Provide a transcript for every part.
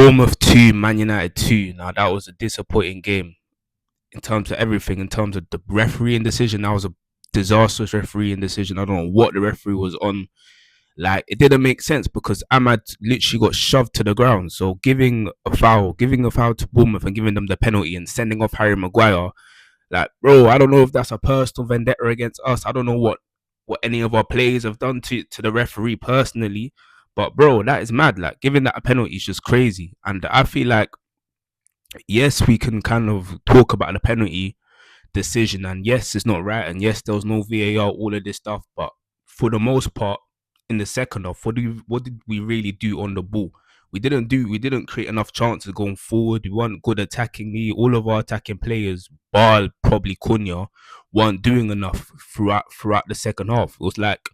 Bournemouth 2, Man United 2. Now, that was a disappointing game in terms of everything. In terms of the refereeing decision, that was a disastrous refereeing decision. I don't know what the referee was on. Like, it didn't make sense because Ahmad literally got shoved to the ground. So giving a foul to Bournemouth and giving them the penalty and sending off Harry Maguire, like, bro, I don't know if that's a personal vendetta against us. I don't know what any of our players have done to the referee personally. But bro, that is mad. Like, giving that a penalty is just crazy. And I feel like, yes, we can kind of talk about the penalty decision, and yes, it's not right, and yes, there was no VAR, all of this stuff. But for the most part, in the second half, what did we really do on the ball? We didn't create enough chances going forward. We weren't good attackingly. All of our attacking players, bar probably Cunha, weren't doing enough throughout the second half. It was like,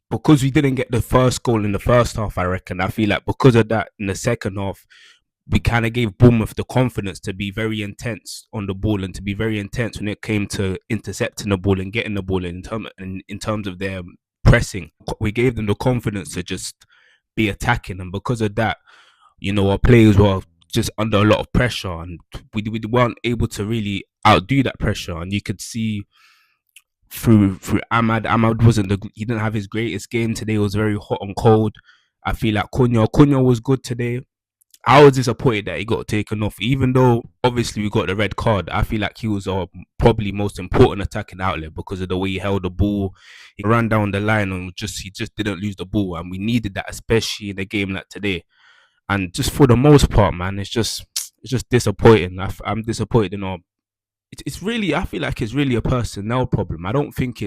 because we didn't get the first goal in the first half, I reckon. I feel like because of that, in the second half, we kind of gave Bournemouth the confidence to be very intense on the ball and to be very intense when it came to intercepting the ball and getting the ball in terms of their pressing. We gave them the confidence to just be attacking, and because of that, our players were just under a lot of pressure, and we weren't able to really outdo that pressure. And you could see through Ahmad. Ahmad wasn't he didn't have his greatest game today. It was very hot and cold. I feel like Cunha was good today. I was disappointed that he got taken off, even though obviously we got the red card. I feel like he was our probably most important attacking outlet because of the way he held the ball. He ran down the line and he just didn't lose the ball, and we needed that, especially in a game like today. And just for the most part, man, it's just disappointing. I'm disappointed in our. It's really, I feel like it's really a personnel problem. I don't think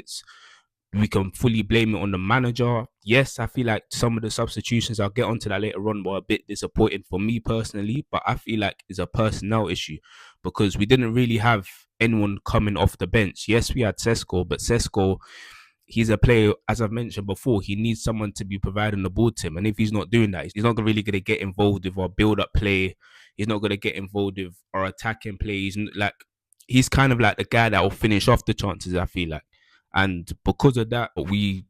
we can fully blame it on the manager. Yes, I feel like some of the substitutions, I'll get onto that later on, were a bit disappointing for me personally, but I feel like it's a personnel issue because we didn't really have anyone coming off the bench. Yes, we had Sesko, but Sesko, he's a player, as I've mentioned before, he needs someone to be providing the ball to him. And if he's not doing that, he's not really going to get involved with our build up play. He's not going to get involved with our attacking play. He's kind of like the guy that will finish off the chances, I feel like. And because of that, we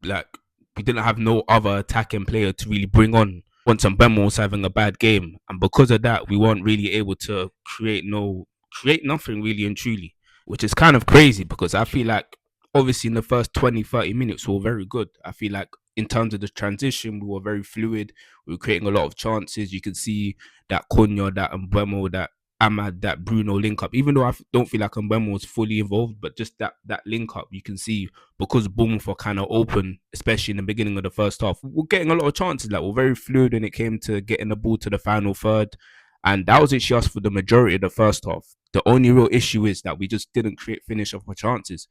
didn't have no other attacking player to really bring on once Mbemo was having a bad game. And because of that, we weren't really able to create nothing really and truly, which is kind of crazy because I feel like obviously in the first 20, 30 minutes we were very good. I feel like in terms of the transition, we were very fluid. We were creating a lot of chances. You could see that Cunha, that Mbemo, that Ahmad, that Bruno link up. Even though I don't feel like Mbemo was fully involved, but just that link up, you can see because Bournemouth were kind of open, especially in the beginning of the first half. We're getting a lot of chances. Like, we're very fluid when it came to getting the ball to the final third, and that was actually us for the majority of the first half. The only real issue is that we just didn't finish off our chances.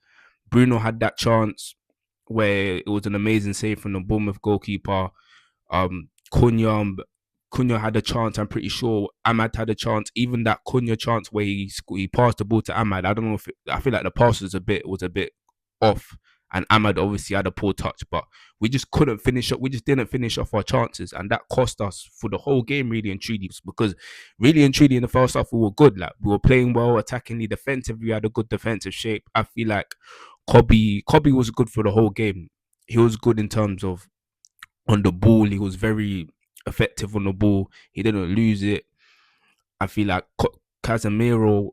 Bruno had that chance where it was an amazing save from the Bournemouth goalkeeper. Cunha had a chance. I'm pretty sure Ahmad had a chance. Even that Cunha chance where he passed the ball to Ahmad. I don't know I feel like the pass was a bit off, and Ahmad obviously had a poor touch, but we just couldn't finish up. We just didn't finish off our chances, and that cost us for the whole game, really and truly. Because really and truly, in the first half, we were good. Like, we were playing well, attackingly, defensively. We had a good defensive shape. I feel like Kobe was good for the whole game. He was good in terms of on the ball. He was very effective on the ball. He didn't lose it. I feel like Casemiro,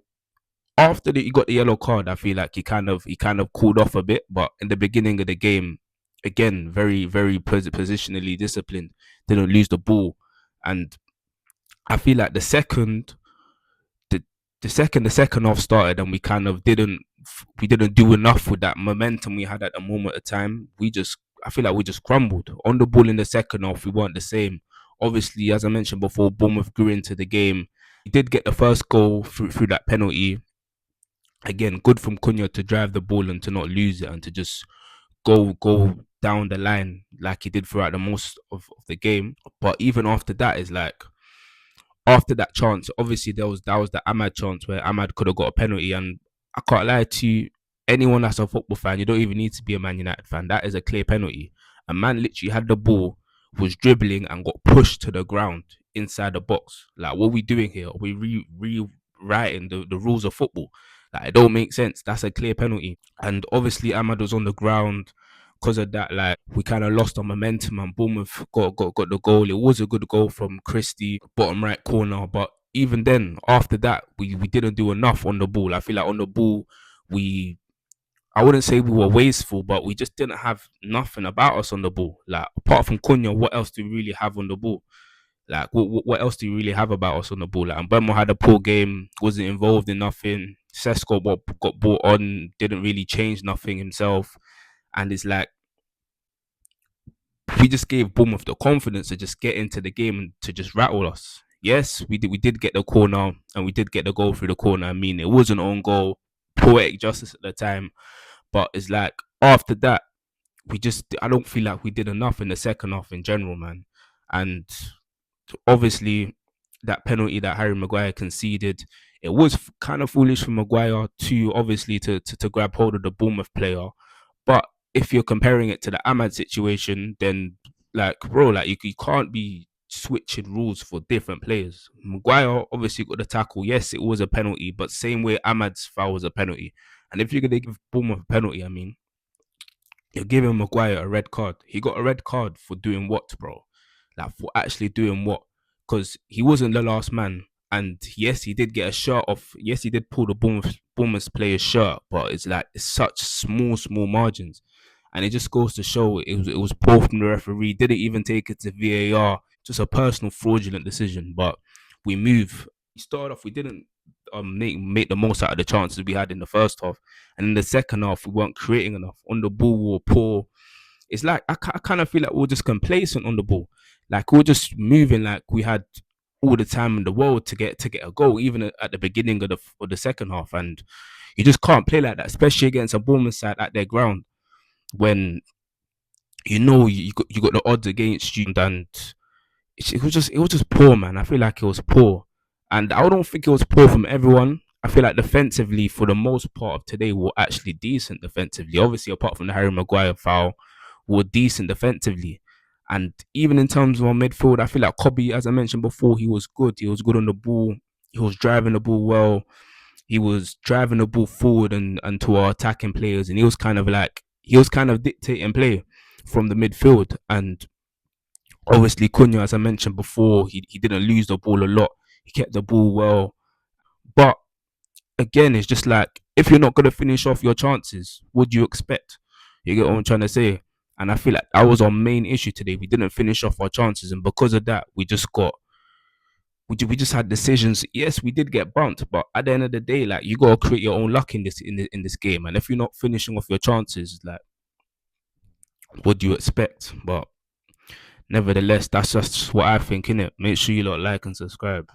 after he got the yellow card, I feel like he kind of cooled off a bit. But in the beginning of the game, again, very very positionally disciplined. Didn't lose the ball, and I feel like the the second half started, and we didn't do enough with that momentum we had at the moment of time. I feel like we just crumbled on the ball in the second half. We weren't the same. Obviously, as I mentioned before, Bournemouth grew into the game. We did get the first goal through that penalty. Again, good from Cunha to drive the ball and to not lose it and to just go down the line like he did throughout the most of the game. But even after that, is like, after that chance, obviously that was the Ahmad chance where Ahmad could have got a penalty, and I can't lie to you, anyone that's a football fan, you don't even need to be a Man United fan. That is a clear penalty. A man literally had the ball, was dribbling, and got pushed to the ground inside the box. Like, what are we doing here? Are we rewriting the rules of football? Like, it don't make sense. That's a clear penalty. And obviously Ahmad was on the ground. because of that, like we kind of lost our momentum and Bournemouth got the goal. It was a good goal from Christie, bottom right corner, but even then, after that, we didn't do enough on the ball. I feel like on the ball, we I wouldn't say we were wasteful, but we just didn't have nothing about us on the ball. Like apart from Cunha, what else do we really have on the ball? Like what else do you really have about us on the ball? Like, and Burma had a poor game, wasn't involved in nothing. Sesko got brought on, didn't really change nothing himself, and it's like we just gave Bournemouth the confidence to just get into the game and to just rattle us. Yes, we did get the corner and we did get the goal through the corner. I mean, it was an own goal, poetic justice at the time, but it's like after that, I don't feel like we did enough in the second half in general, man. And obviously that penalty that Harry Maguire conceded, it was kind of foolish for Maguire to obviously to grab hold of the Bournemouth player. But if you're comparing it to the Ahmad situation, then like bro, like you can't be switching rules for different players. Maguire obviously got the tackle. Yes, it was a penalty, but same way Ahmad's foul was a penalty. And if you're gonna give Bournemouth a penalty, I mean, you're giving Maguire a red card. He got a red card for doing what, bro? Like for actually doing what? Because he wasn't the last man. And yes, he did get a shirt off. Yes, he did pull the Bournemouth player's shirt, but it's such small margins, and it just goes to show it was poor from the referee. Didn't even take it to VAR. Just a personal fraudulent decision. But we move. We started off. We didn't make the most out of the chances we had in the first half, and in the second half we weren't creating enough. On the ball, we were poor. It's like I kind of feel like we are just complacent on the ball. Like we are just moving like we had all the time in the world to get a goal, even at the beginning of the second half. And you just can't play like that, especially against a Bournemouth side at their ground when you got the odds against you. And it was just poor, man. I feel like it was poor, and I don't think it was poor from everyone. I feel like defensively, for the most part of today, were actually decent defensively. Obviously, apart from the Harry Maguire foul, were decent defensively. And even in terms of our midfield, I feel like Kobe, as I mentioned before, he was good. He was good on the ball. He was driving the ball well. He was driving the ball forward and to our attacking players, and he was kind of dictating play from the midfield. And obviously, Cunha, as I mentioned before, he didn't lose the ball a lot. He kept the ball well. But again, it's just like if you're not gonna finish off your chances, what do you expect? You get what I'm trying to say? And I feel like that was our main issue today. We didn't finish off our chances, and because of that, we just had decisions. Yes, we did get bumped, but at the end of the day, like you gotta create your own luck in this game. And if you're not finishing off your chances, like what do you expect? But nevertheless, that's just what I think, innit? Make sure you lot like and subscribe.